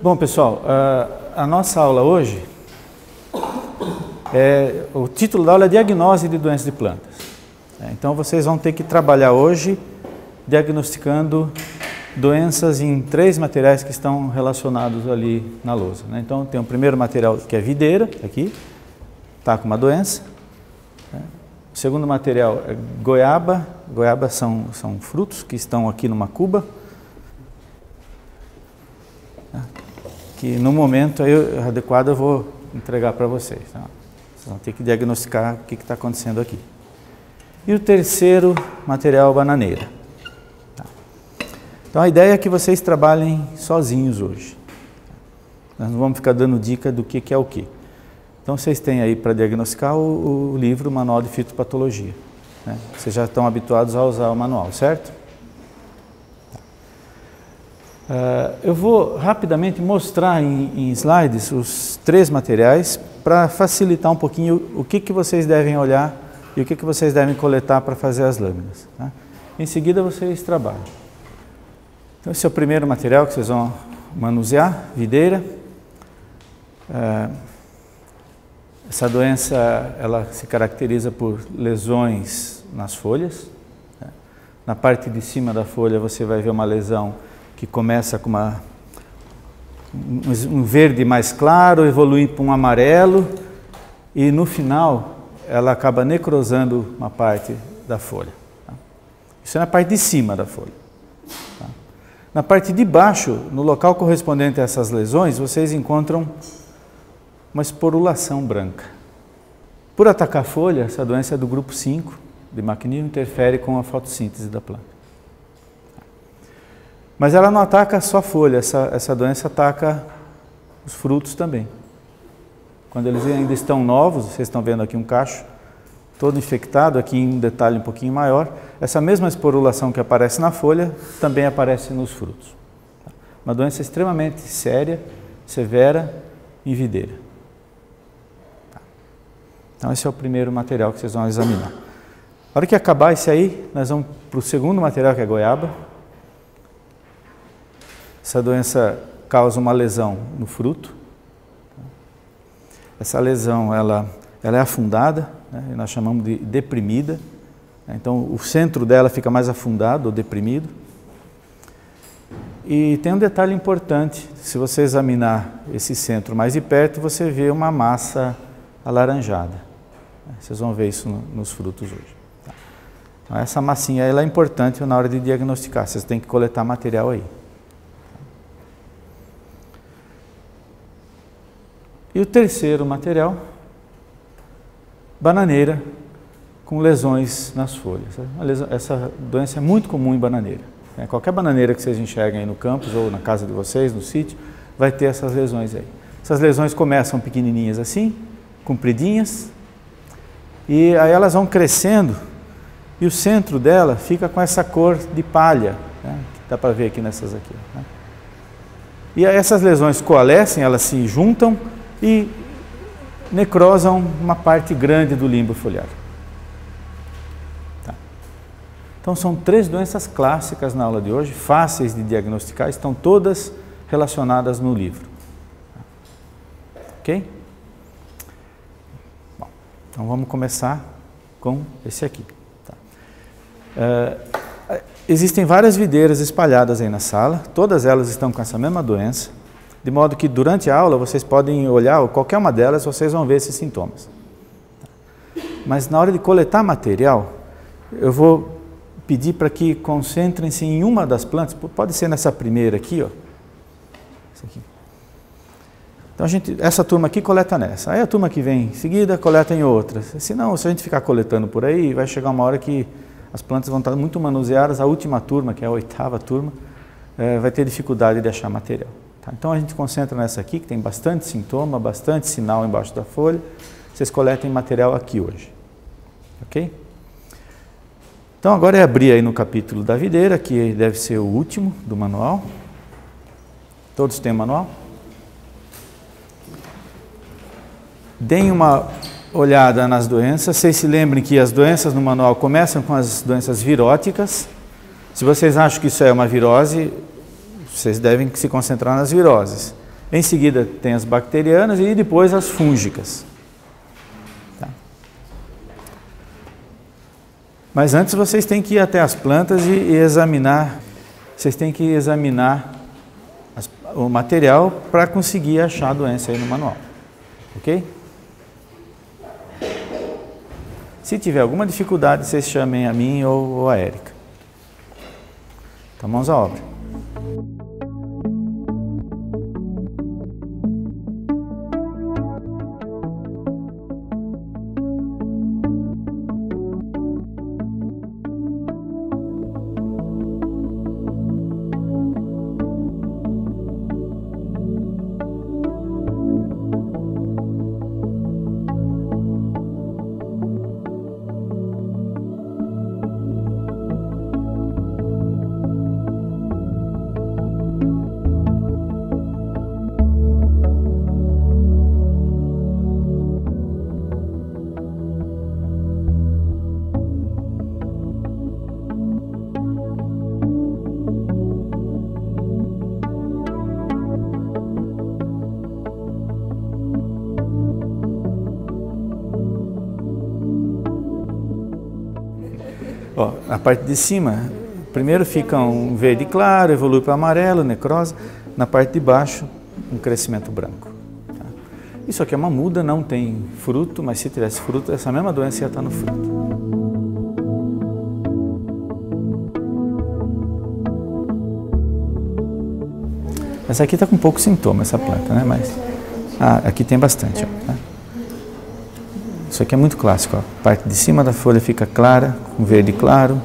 Bom, pessoal, a nossa aula hoje, o título da aula é Diagnose de Doenças de Plantas. Então vocês vão ter que trabalhar hoje diagnosticando doenças em 3 materiais que estão relacionados ali na lousa. Então tem o primeiro material que é videira, aqui, está com uma doença. O segundo material é goiaba. Goiaba são frutos que estão aqui numa cuba, que no momento adequado eu vou entregar para vocês. Tá? Vocês vão ter que diagnosticar o que está acontecendo aqui. E o terceiro material é bananeira. Tá? Então a ideia é que vocês trabalhem sozinhos hoje. Nós não vamos ficar dando dica do que é o que. Então vocês têm aí para diagnosticar o livro, o Manual de Fitopatologia. Né? Vocês já estão habituados a usar o manual, certo? Eu vou rapidamente mostrar em slides os 3 materiais para facilitar um pouquinho o que vocês devem olhar e o que vocês devem coletar para fazer as lâminas. Tá? Em seguida vocês trabalham. Então esse é o primeiro material que vocês vão manusear, videira. Essa doença ela se caracteriza por lesões nas folhas. Né? Na parte de cima da folha você vai ver uma lesão que começa com um verde mais claro, evolui para um amarelo e no final ela acaba necrosando uma parte da folha. Tá? Isso é na parte de cima da folha. Tá? Na parte de baixo, no local correspondente a essas lesões, vocês encontram uma esporulação branca. Por atacar a folha, essa doença é do grupo 5 de Macnil, interfere com a fotossíntese da planta. Mas ela não ataca só a folha, essa doença ataca os frutos também. Quando eles ainda estão novos, vocês estão vendo aqui um cacho todo infectado, aqui em um detalhe um pouquinho maior, essa mesma esporulação que aparece na folha também aparece nos frutos. Uma doença extremamente séria, severa em videira. Então esse é o primeiro material que vocês vão examinar. Na hora que acabar esse aí, nós vamos para o segundo material, que é goiaba. Essa doença causa uma lesão no fruto. Essa lesão ela é afundada, né? Nós chamamos de deprimida. Então o centro dela fica mais afundado ou deprimido. E tem um detalhe importante, se você examinar esse centro mais de perto, você vê uma massa alaranjada. Vocês vão ver isso nos frutos hoje. Então essa massinha ela é importante na hora de diagnosticar, vocês têm que coletar material aí. E o terceiro material, bananeira com lesões nas folhas. Essa doença é muito comum em bananeira. Qualquer bananeira que vocês enxerguem aí no campus ou na casa de vocês, no sítio, vai ter essas lesões aí. Essas lesões começam pequenininhas assim, compridinhas, e aí elas vão crescendo e o centro dela fica com essa cor de palha, né, que dá para ver aqui nessas aqui. Né? E aí essas lesões coalescem, elas se juntam e necrosam uma parte grande do limbo foliar. Tá. Então são 3 doenças clássicas na aula de hoje, fáceis de diagnosticar, estão todas relacionadas no livro. Ok? Bom, então vamos começar com esse aqui. Tá. Existem várias videiras espalhadas aí na sala, todas elas estão com essa mesma doença, de modo que durante a aula vocês podem olhar, qualquer uma delas, vocês vão ver esses sintomas. Mas na hora de coletar material, eu vou pedir para que concentrem-se em uma das plantas, pode ser nessa primeira aqui, ó. Essa aqui. Então essa turma aqui coleta nessa, aí a turma que vem em seguida coleta em outras. Senão, se a gente ficar coletando por aí, vai chegar uma hora que as plantas vão estar muito manuseadas, a última turma, que é a 8ª turma, vai ter dificuldade de achar material. Tá? Então a gente concentra nessa aqui, que tem bastante sintoma, bastante sinal embaixo da folha. Vocês coletem material aqui hoje. Ok? Então agora é abrir aí no capítulo da videira, que deve ser o último do manual. Todos têm o manual? Deem uma olhada nas doenças. Vocês se lembrem que as doenças no manual começam com as doenças viróticas. Se vocês acham que isso é uma virose, vocês devem se concentrar nas viroses. Em seguida tem as bacterianas e depois as fúngicas. Tá? Mas antes vocês têm que ir até as plantas e examinar, vocês têm que examinar o material para conseguir achar a doença aí no manual. Ok? Se tiver alguma dificuldade, vocês chamem a mim ou a Érica. Então, mãos à obra. Ó, a parte de cima, primeiro fica um verde claro, evolui para amarelo, necrose. Na parte de baixo, um crescimento branco. Tá? Isso aqui é uma muda, não tem fruto, mas se tivesse fruto, essa mesma doença ia estar no fruto. Essa aqui está com pouco sintoma, essa planta, né? Mas aqui tem bastante. Ó, tá? Isso aqui é muito clássico. Ó. A parte de cima da folha fica clara, com verde claro,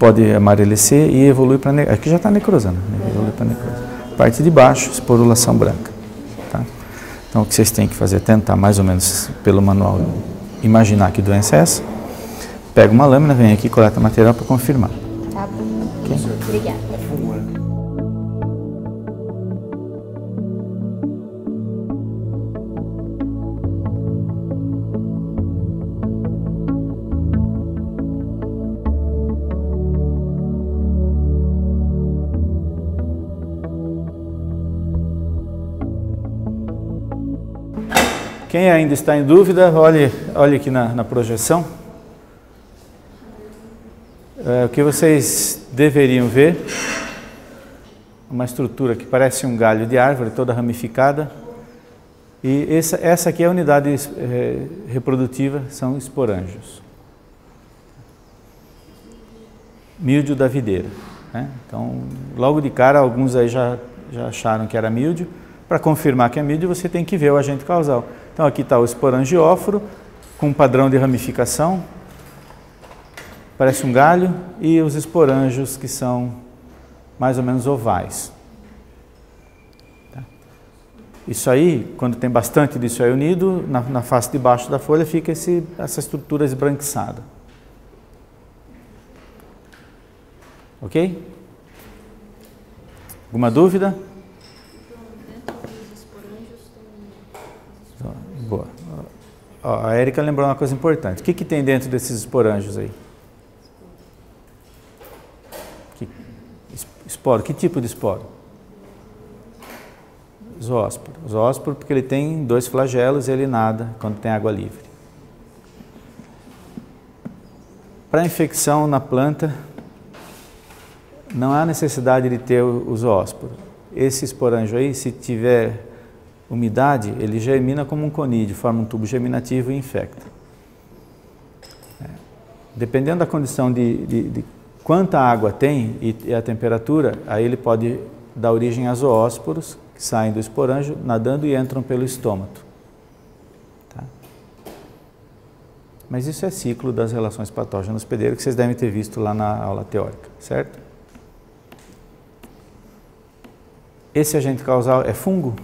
pode amarecer e evolui para necrose. Aqui já está necrosando, né? Evolui para necrose. Parte de baixo, esporulação branca. Tá? Então o que vocês têm que fazer é tentar mais ou menos pelo manual imaginar que doença é essa. Pega uma lâmina, vem aqui e coleta material para confirmar. Tá bom. Okay? Obrigada. Quem ainda está em dúvida, olhe aqui na projeção. O que vocês deveriam ver, uma estrutura que parece um galho de árvore, toda ramificada. E essa aqui é a unidade reprodutiva, são esporângios. Míldio da videira. Né? Então, logo de cara, alguns aí já acharam que era míldio. Para confirmar que é míldio, você tem que ver o agente causal. Então aqui está o esporangióforo, com um padrão de ramificação, parece um galho, e os esporângios que são mais ou menos ovais. Tá? Isso aí, quando tem bastante disso aí unido, na face de baixo da folha fica essa estrutura esbranquiçada. Ok? Alguma dúvida? Boa. Ó, a Érica lembrou uma coisa importante. O que tem dentro desses esporângios aí? Esporo. Que tipo de esporo? Zoósporo. Zoósporo porque ele tem 2 flagelos e ele nada quando tem água livre. Para infecção na planta, não há necessidade de ter o zoósporo. Esse esporângio aí, se tiver umidade, ele germina como um conídeo, forma um tubo germinativo e infecta. Dependendo da condição de quanta água tem e a temperatura, aí ele pode dar origem a zoósporos, que saem do esporângio, nadando e entram pelo estômago. Tá? Mas isso é ciclo das relações patógeno hospedeiro, que vocês devem ter visto lá na aula teórica, certo? Esse agente causal é fungo?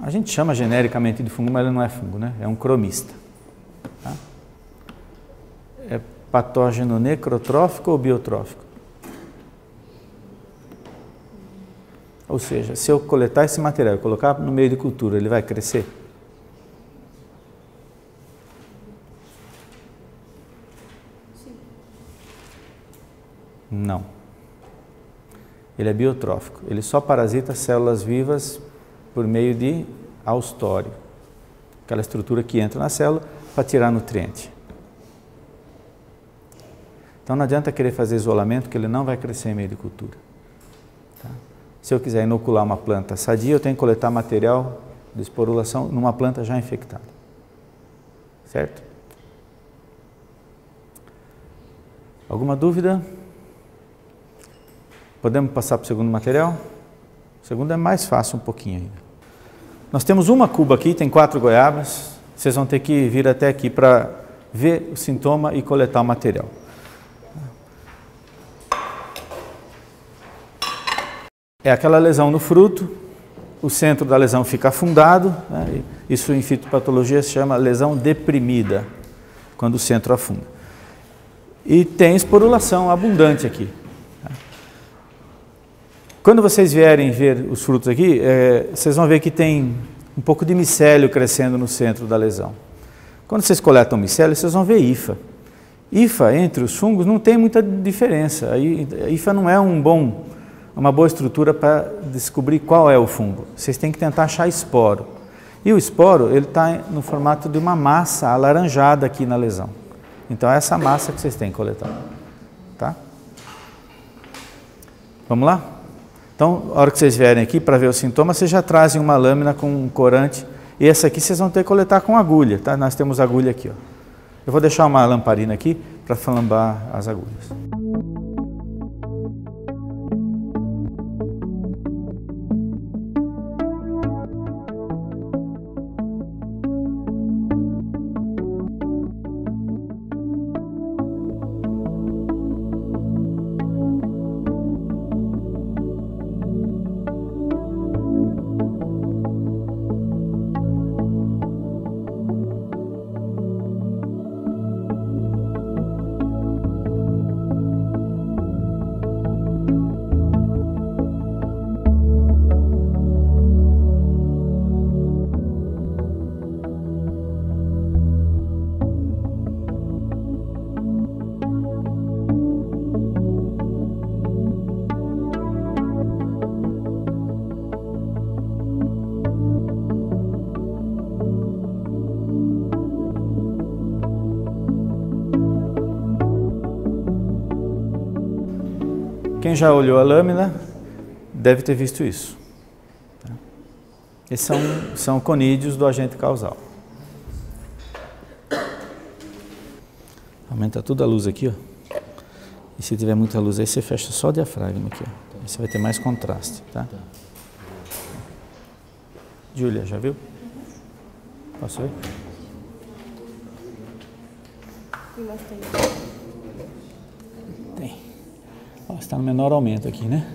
A gente chama genericamente de fungo, mas ele não é fungo, né? É um cromista. Tá? É patógeno necrotrófico ou biotrófico? Ou seja, se eu coletar esse material e colocar no meio de cultura, ele vai crescer? Sim. Não. Ele é biotrófico, ele só parasita células vivas por meio de austório, aquela estrutura que entra na célula para tirar nutriente. Então não adianta querer fazer isolamento, que ele não vai crescer em meio de cultura. Tá? Se eu quiser inocular uma planta sadia, eu tenho que coletar material de esporulação numa planta já infectada. Certo? Alguma dúvida? Podemos passar para o segundo material? O segundo é mais fácil um pouquinho ainda. Nós temos uma cuba aqui, tem 4 goiabas. Vocês vão ter que vir até aqui para ver o sintoma e coletar o material. É aquela lesão no fruto, o centro da lesão fica afundado, né? Isso em fitopatologia se chama lesão deprimida, quando o centro afunda. E tem esporulação abundante aqui. Quando vocês vierem ver os frutos aqui, vocês vão ver que tem um pouco de micélio crescendo no centro da lesão. Quando vocês coletam micélio, vocês vão ver hifa. Hifa entre os fungos não tem muita diferença. A hifa não é uma boa estrutura para descobrir qual é o fungo. Vocês têm que tentar achar esporo. E o esporo, ele está no formato de uma massa alaranjada aqui na lesão. Então é essa massa que vocês têm que coletar. Tá? Vamos lá? Então, a hora que vocês vierem aqui para ver os sintomas, vocês já trazem uma lâmina com um corante. E essa aqui vocês vão ter que coletar com agulha, tá? Nós temos agulha aqui, ó. Eu vou deixar uma lamparina aqui para flambar as agulhas. Quem já olhou a lâmina deve ter visto isso. Esses são conídeos do agente causal. Aumenta toda a luz aqui, ó. E se tiver muita luz aí, você fecha só o diafragma aqui, ó. Aí você vai ter mais contraste, tá? Júlia, já viu? Posso ver? Tem. Está no menor aumento aqui, né?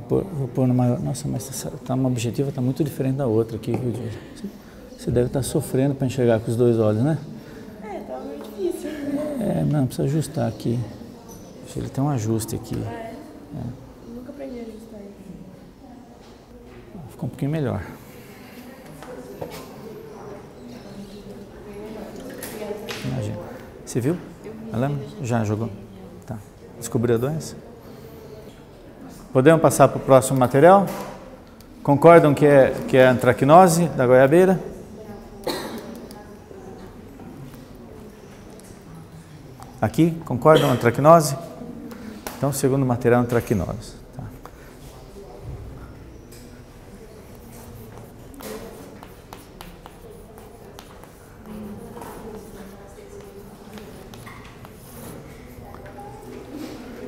Vou pôr no maior. Nossa, mas uma objetiva está muito diferente da outra aqui, viu, Júlia? Você deve estar sofrendo para enxergar com os dois olhos, né? Tá muito difícil. Não, precisa ajustar aqui. Ele tem um ajuste aqui. Nunca aprendi a ajustar isso. Ficou um pouquinho melhor. Imagina. Você viu? A lâmina? Já jogou? Tá. Descobriu a doença? Podemos passar para o próximo material? Concordam que é a antracnose da goiabeira? Aqui, concordam? Antracnose? Então, o segundo material é antracnose. Tá.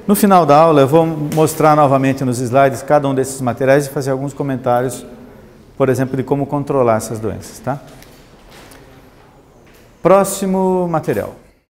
No final da aula, eu vou mostrar novamente nos slides cada um desses materiais e fazer alguns comentários, por exemplo, de como controlar essas doenças, tá? Próximo material.